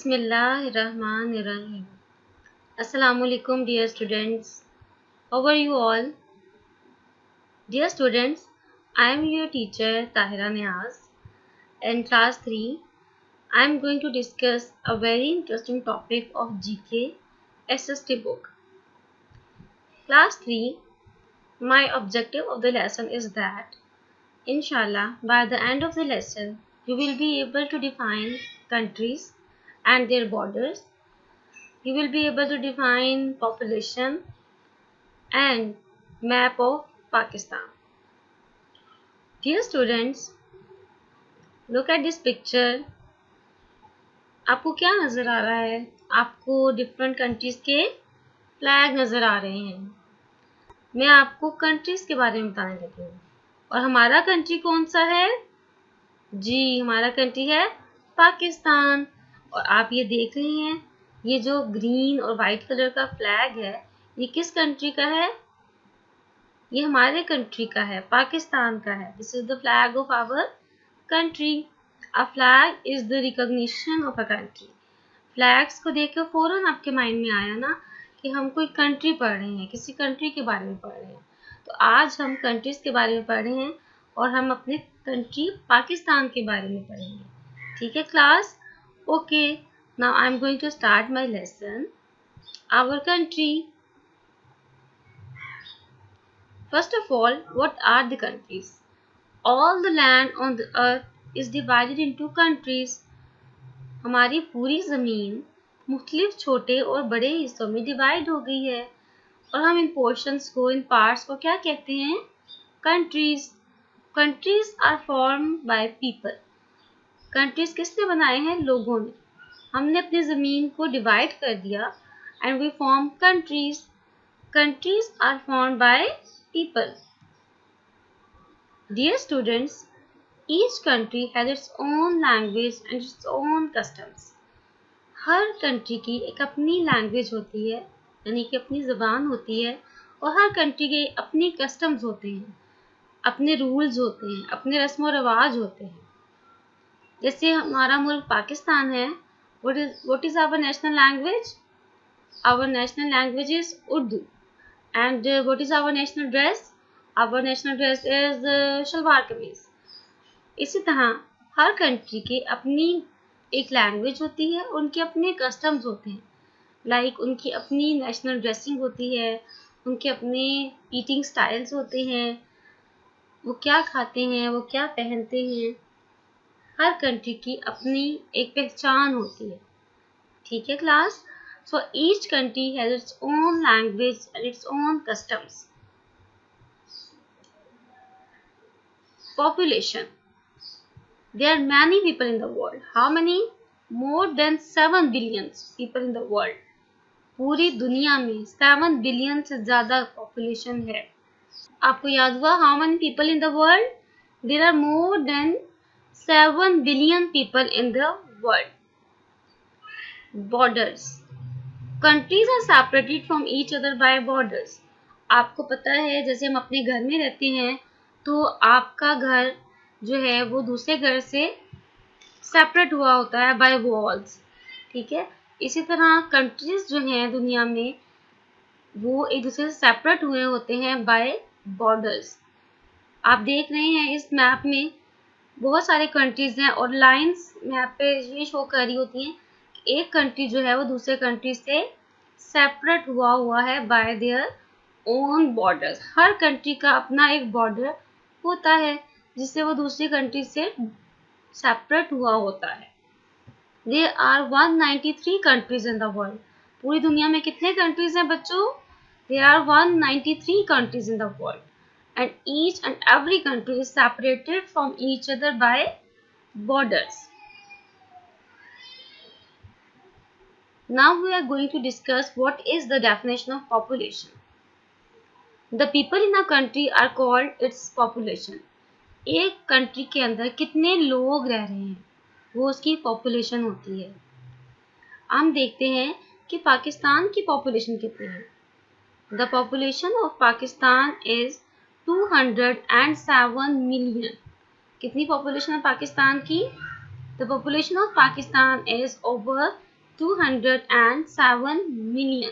Bismillahirrahmanirrahim. Assalamualaikum dear students. How are you all? Dear students, I am your teacher Tahira Niaz. In class 3, I am going to discuss a very interesting topic of GK SST book. Class 3, my objective of the lesson is that Inshallah by the end of the lesson you will be able to define countries and their borders. You will be able to define population and map of Pakistan. Dear students, look at this picture. आपको क्या नज़र आ रहा है? आपको different countries के flag नज़र आ रहे हैं. मैं आपको कंट्रीज़ के बारे में बताने लगी हूँ. और हमारा कंट्री कौन सा है? जी, हमारा कंट्री है पाकिस्तान. और आप ये देख रहे हैं, ये जो ग्रीन और वाइट कलर का फ्लैग है, ये किस कंट्री का है? ये हमारे कंट्री का है, पाकिस्तान का है. This is the flag of our country. A flag is the recognition of a country. Flags को देख कर फौरन आपके माइंड में आया ना कि हम कोई कंट्री पढ़ रहे हैं, किसी कंट्री के बारे में पढ़ रहे हैं. तो आज हम कंट्रीज के बारे में पढ़ रहे हैं और हम अपने कंट्री पाकिस्तान के बारे में पढ़ेंगे. ठीक है class? Okay, now I am going to start my lesson. Our country. First of all, what are the countries? All the land on the earth is divided into countries. हमारी पूरी ज़मीन मुख्तलिफ छोटे और बड़े हिस्सों में डिवाइड हो गई है और हम इन पोर्शंस को, इन पार्ट्स को क्या कहते हैं? Countries. Countries are form by people. Countries किसने बनाए हैं? लोगों ने. हमने अपनी ज़मीन को डिवाइड कर दिया and we form countries. Countries are formed by people. Dear students, each country has its own language and its own customs. Her country की एक अपनी लैंग्वेज होती है, यानी कि अपनी ज़बान होती है, और हर कंट्री के अपनी कस्टम्स होते हैं, अपने रूल्स होते हैं, अपने रस्म व रवाज होते हैं. जैसे हमारा मुल्क पाकिस्तान है. what is our national language? Our national language is Urdu. And what is our national dress? Our national dress is salwar कमीज. इसी तरह हर कंट्री के अपनी एक लैंग्वेज होती है, उनके अपने कस्टम्स होते हैं. लाइक उनकी अपनी नेशनल ड्रेसिंग होती है, उनके अपने ईटिंग स्टाइल्स होते हैं, वो क्या खाते हैं, वो क्या पहनते हैं. हर कंट्री की अपनी एक पहचान होती है. ठीक है class? So each country has its own language and its own customs. Population. There are many people in the world. How many? More than 7 billion people in the world. पूरी दुनिया में 7 बिलियन से ज़्यादा पॉपुलेशन है. आपको याद हुआ? How many people in the world? There are more than 7 billion people in the world. Borders. Countries are separated from each other by borders. आपको पता है, जैसे हम अपने घर में रहते हैं तो आपका घर जो है वो दूसरे घर से सेपरेट हुआ होता है बाय वॉल्स. ठीक है? इसी तरह कंट्रीज जो हैं दुनिया में वो एक दूसरे से सेपरेट हुए होते हैं बाय बॉर्डर्स. आप देख रहे हैं इस मैप में बहुत सारे कंट्रीज हैं और लाइंस मैप पे ये शो कर रही होती हैं. एक कंट्री जो है वो दूसरे कंट्री से सेपरेट हुआ है bye their own borders. Her country का अपना एक बॉर्डर होता है जिससे वो दूसरी कंट्री से सेपरेट हुआ होता है. There are 193 countries in the world. पूरी दुनिया में कितने कंट्रीज हैं बच्चों? There are 193 countries in the world and each and every country is separated from each other by borders. Now we are going to discuss what is the definition of population. The people in a country are called its population. एक country के अंदर कितने लोग रह रहे हैं वो उसकी पॉपुलेशन होती है. हम देखते हैं कि पाकिस्तान की पॉपुलेशन कितनी है. The population of Pakistan is 207 million. कितनी पॉपुलेशन है पाकिस्तान की? The population of Pakistan is over 207 million.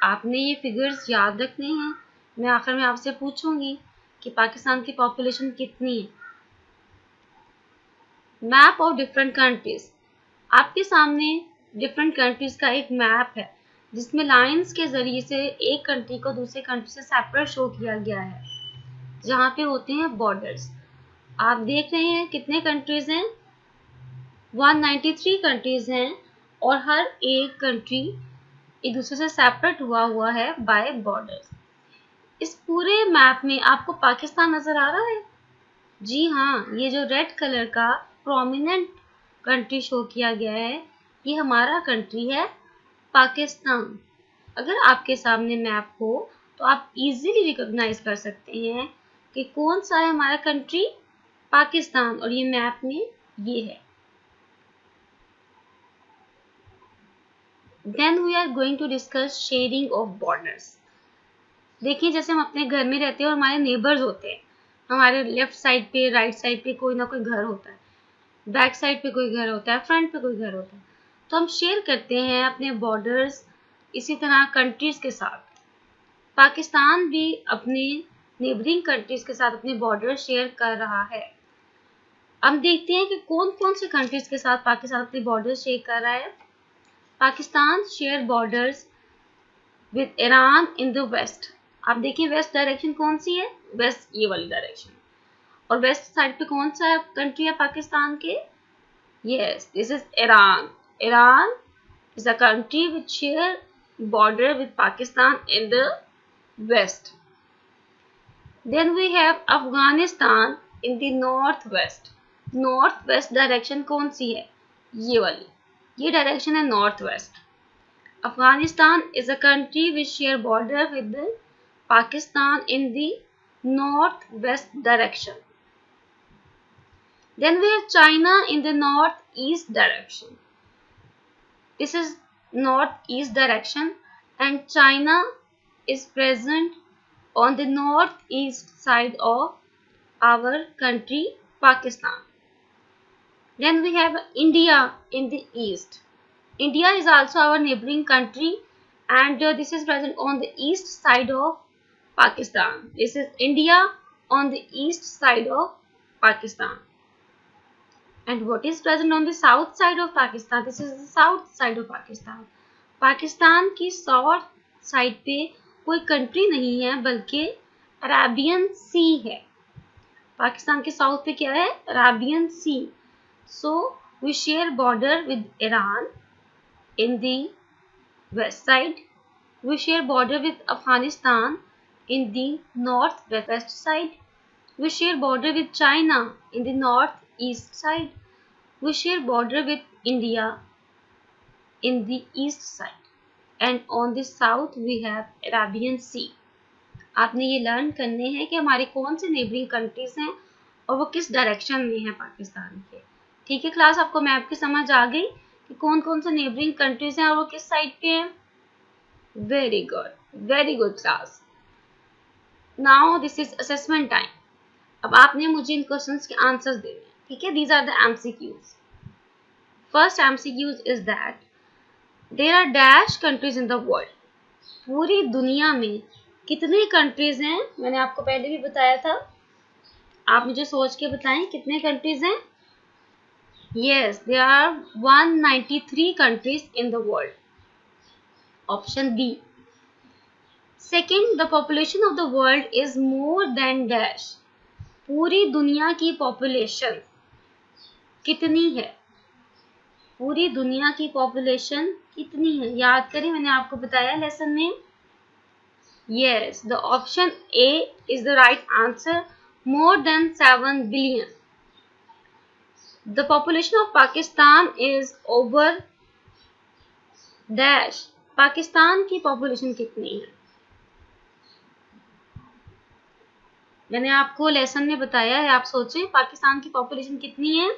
आपने ये फिगर्स याद रखने हैं। मैं आखिर में आपसे पूछूंगी कि पाकिस्तान की पॉपुलेशन कितनी है। Map of different countries. आपके सामने डिफरेंट कंट्रीज का एक मैप है जिसमें लाइंस के जरिए से एक कंट्री को दूसरे कंट्री से सेपरेट शो किया गया है, जहाँ पे होते हैं बॉर्डर्स। आप देख रहे हैं कितने कंट्रीज हैं, 193 कंट्रीज हैं और हर एक कंट्री एक दूसरे से सेपरेट हुआ है बाय बॉर्डर्स। इस पूरे मैप में आपको पाकिस्तान नजर आ रहा है? जी हाँ, ये जो रेड कलर का प्रोमिनेंट कंट्री शो किया गया है, ये हमारा कंट्री है पाकिस्तान। अगर आपके सामने मैप हो तो आप इजीली रिकॉग्नाइज कर सकते हैं कि कौन सा है हमारा कंट्री, पाकिस्तान, और ये मैप में ये है। Then we are going to discuss sharing of borders. देखिए, जैसे हम अपने घर में रहते हैं और हमारे नेबर्स होते हैं, हमारे लेफ्ट साइड पे, राइट साइड पे कोई ना कोई घर होता है, बैक साइड पे कोई घर होता है, फ्रंट पे कोई घर होता है, तो हम शेयर करते हैं अपने बॉर्डर्स इसी तरह कंट्रीज के साथ। पाकिस्तान भी अपने नेबरिंग कंट्रीज के साथ अपने बॉर्डर शेयर कर रहा है। अब देखते हैं कि कौन कौन से कंट्रीज के साथ पाकिस्तान अपने बॉर्डर शेयर कर रहा है। Pakistan share borders with Iran in the west. आप देखिए वेस्ट डायरेक्शन कौन सी है, वेस्ट ये वाली डायरेक्शन, और वेस्ट साइड पे कौन सा कंट्री है पाकिस्तान के, yes this is Iran. Iran is a country which share border with Pakistan in the west. Then we have Afghanistan in the northwest. Northwest direction कौन सी है, ये वाली, ये डायरेक्शन है north west. Afghanistan is a country which share border with the Pakistan in the northwest direction. Then we have China in the northeast direction. This is northeast direction and China is present on the northeast side of our country Pakistan. Then we have India in the east. India is also our neighboring country and this is present on the east side of Pakistan. This is India on the east side of Pakistan. And what is present on the south side of Pakistan? This is the south side of Pakistan. Pakistan की south side पे कोई country नहीं है बल्कि Arabian सी है। पाकिस्तान के south पे क्या है, Arabian Sea. So we share border with Iran in the west side, we share border with Afghanistan in the north west side, we share border with China in the north east side, we share border with India in the east side, and on the south we have Arabian Sea. आपने ये learn करने हैं कि हमारे कौन से neighbouring countries हैं और वो किस डायरेक्शन में है पाकिस्तान के। ठीक है क्लास, आपको मैप की समझ आ गई कि कौन कौन से नेबरिंग कंट्रीज हैं और वो किस साइड पे हैं। Very good class. Now this is assessment time. अब आपने मुझे इन क्वेश्चंस के आंसर्स देने हैं। ठीक है, these are the MCQs. First MCQs is that there are dash countries in the world. पूरी दुनिया में कितने कंट्रीज हैं, मैंने आपको पहले भी बताया था, आप मुझे सोच के बताएं कितने कंट्रीज हैं। Yes, there are 193 countries in the world, option B. Second, the population of the world is more than dash. पूरी दुनिया की पॉपुलेशन कितनी है, पूरी दुनिया की पॉपुलेशन कितनी है, याद करें मैंने आपको बताया लेसन में। Yes, the option A is the right answer, more than 7 billion. The population of Pakistan is over dash. Pakistan की पॉपुलेशन कितनी है, मैंने आपको लेसन में बताया है, आप सोचें पाकिस्तान की पॉपुलेशन कितनी है।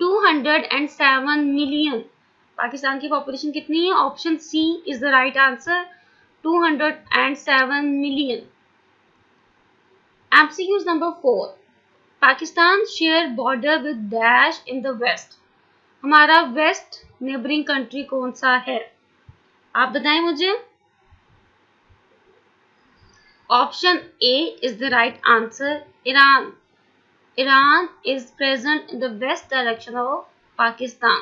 207 मिलियन। पाकिस्तान की पॉपुलेशन कितनी है, option C is the right answer, 207 million. MCQs number 4, Pakistan share border with dash in the west. हमारा वेस्ट नेबरिंग कंट्री कौन सा है? आप बताएं मुझे। Option A is the right answer, Iran. Iran is present in the west direction of Pakistan.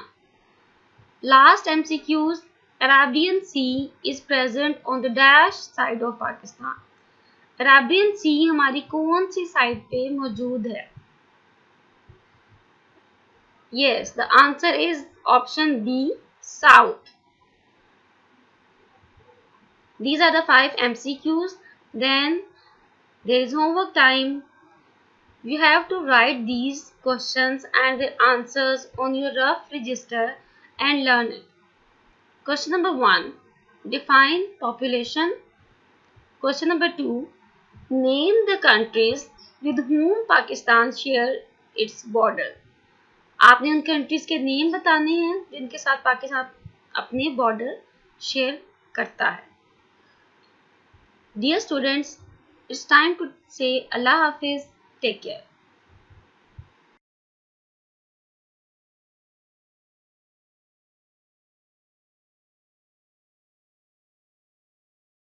Last MCQs, Arabian Sea is present on the dash side of Pakistan. Arabian Sea हमारी कौन सी side पे मौजूद है? Yes, the answer is option B, south. These are the 5 MCQs. Then there is homework time. You have to write these questions and their answers on your rough register and learn it. Question number 1. Define population. Question number 2. Name the countries with whom Pakistan share its border. आपने उन countries के name बताने हैं जिनके साथ पाकिस्तान अपने border share करता है. Dear students, it's time to say Allah Hafiz. Take care.